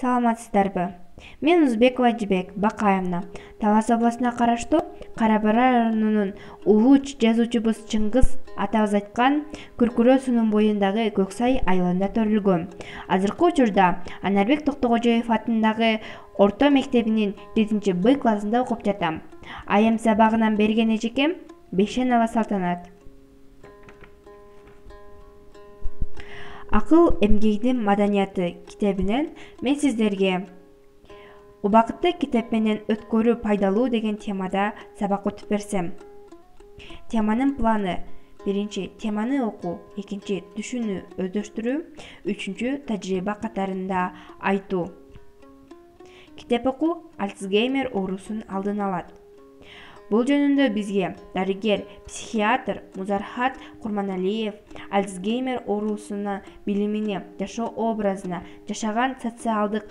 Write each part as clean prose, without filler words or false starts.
Саламатсыздарбы? Мен Узбекова Жибек Бакаевна. Талас областына караштуу Кара Бара районунун улуу жазуучубуз Чыңгыз атабыз айткан Күркүрөө суунун боюндагы Көксай айылында төрүлгөм. Азыркы учурда Анарбек Токтогожоев атындагы орто мектебинин 7-Б классында окуп жатам. Айым сабагынан берген эжекем Бейшенова Салтанат. Акыл эмгектин маданияты китебинен мен сиздерге убакытты китеп менен өткөрүү пайдалуу деген темада сабак өтүп берсем. Теманын планы: биринчи теманы окуу, экинчи түшүнүү, өздөштүрүү, үчүнчү тажрыйба катарында айтуу. Китеп окуу Альцгеймер оорусун алдын алат. Бул жөнүндө бизге дарыгер, психиатр Музархат Курманалиев Альцгеймер оорусуна билимине, жашоо образына, жашаган социалдык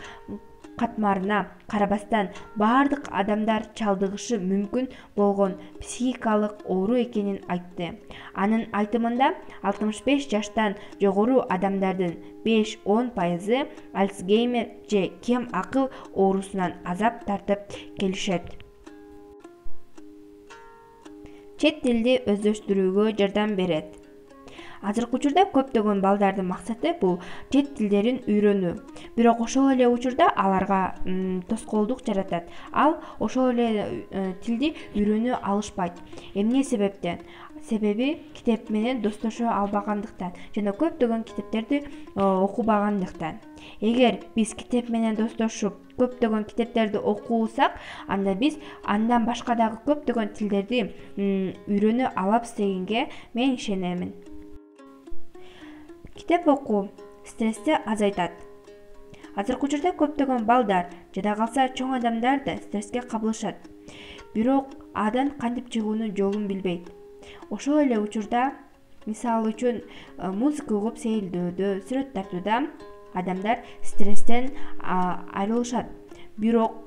катмарына карабастан баардык адамдар чалдыгышы мүмкүн болгон психикалык оору экенин айтты. Анын айтымында 65 жаштан жогору адамдардын 5-10% Альцгеймер же кем акыл оорусунан азап тартып келишет. Чет тилди өздөштүрүүгө жардам берет. Азыркы учурда көптөгөн балдардын максаты бул чет тилдерин үйрөнүү. Бирок ошол эле учурда аларга тоскоолдук жаратат. Ал ошол эле тилди үйрөнө алышпайт. Эмне себептен? Себеби китеп менен достошо албагандыктан жана көптөгөн китептерди окубагандыктан. Эгер биз китеп менен достошуп, көптөгөн китептерди окусак, анда биз андан башка дагы көптөгөн тилдерди үйрөнө алабыз дегенге мен ишенемин. Китеп окуу стрессти азайтат. Азыркы учурда көптөгөн балдар, жада калса чоң адамдар да стресске кабылышат. Бирок адан кантип чыгуунун жолун билбейт. Ошол эле учурда, мисалы үчүн, музыка угуп сейилдөөдө, сүрөт тартууда адамдар стресстен айрылышат. Бирок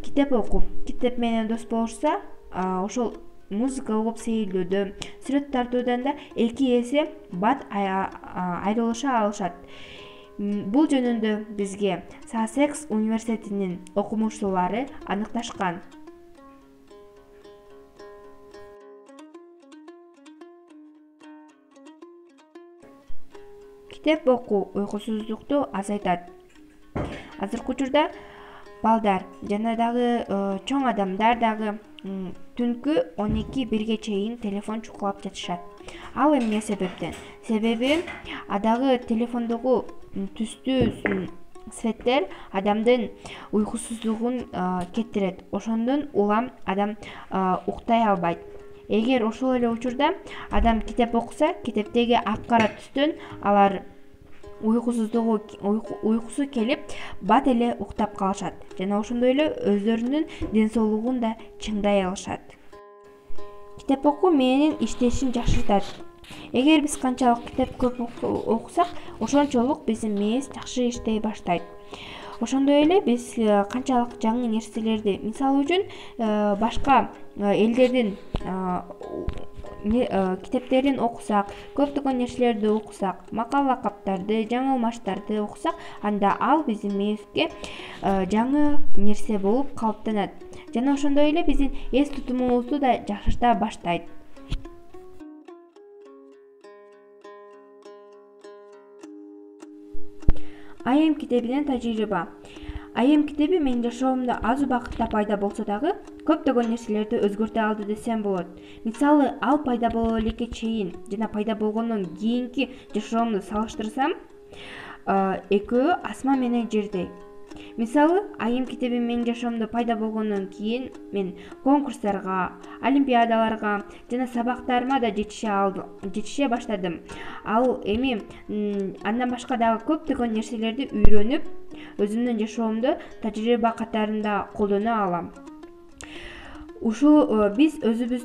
китеп окуп, китеп менен дос болушса, ошол музыка угуп сейилдөөдө, сүрөт тартуудан да 2 эсе бат айрылыша алышат. Бул жөнүндө бизге Сассекс университетинин окумуштуулары аныкташкан. Китеп окуу уйкусуздукту азайтат. Азыркы учурда балдар жана дагы чоң адамдар дагы түнкү 12-1 чейин телефон чукулап жатышат. Ал эмне себептен? Себеби адагы телефондогу түстүү светтер адамдын уйкусуздугун кетирет. Ошондон улам адам уктай албайт. Эгер ошол эле учурда адам китеп окуса, китептеги ак-кара түстөн алар уйкусу келип, бат эле уктап калышат жана ошондой эле өздөрүнүн ден соолугун да чыңдай алышат. Китеп окуу мээнин иштешин жакшыртат. Эгер биз канчалык китеп көп окусак, ошончолук биздин мээбиз жакшы иштей баштайт. Ошондой эле биз канчалык жаңы нерселерди, мисалы үчүн, башка элдердин китептерин окусак, көптөгөн нерселерди окусак, макала каптарды, жаңылмаштарды окусак, анда ал биздин мээбизге жаңы нерсе болуп калыптанат. Жана ошондой эле биздин эс тутумубузду да жакшырта баштайт. Айым китебинен тажрыйба. Айым китеби менин жашоомдо аз убакытта пайда болсо дагы көптөгөн нерселерди өзгөртө алды десем болот. Мисалы, ал пайда боло элекке чейин жана пайда болгондон кийинки жашоомду салыштырсам, экөө асман менен жердей. Мисалы, айым китеби менин жашоомдо пайда болгондон кийин мен конкурстарга, олимпиадаларга жана сабактарыма да жетише баштадым. Ал эми андан башка дагы көптөгөн нерселерди үйрөнүп, өзүмдүн жашоомдо тажрыйба катарында колдоно алам. Ушул биз өзүбүз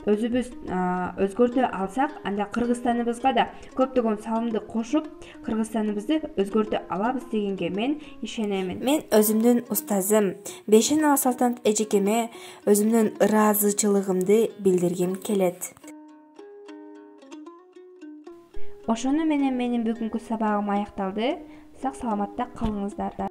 өзгөртө алсак, анда Кыргызстаныбызга да көптөгөн салымды кошуп, Кыргызстаныбызды өзгөртө алабыз дегенге мен ишенемин. Мен өзүмдүн устазым Бейшенова Салтанат эжекеме өзүмдүн ыраазычылыгымды билдиргим келет. Ошону менен менин бүгүнкү сабагым аякталды. Сак саламатта калыңыздар.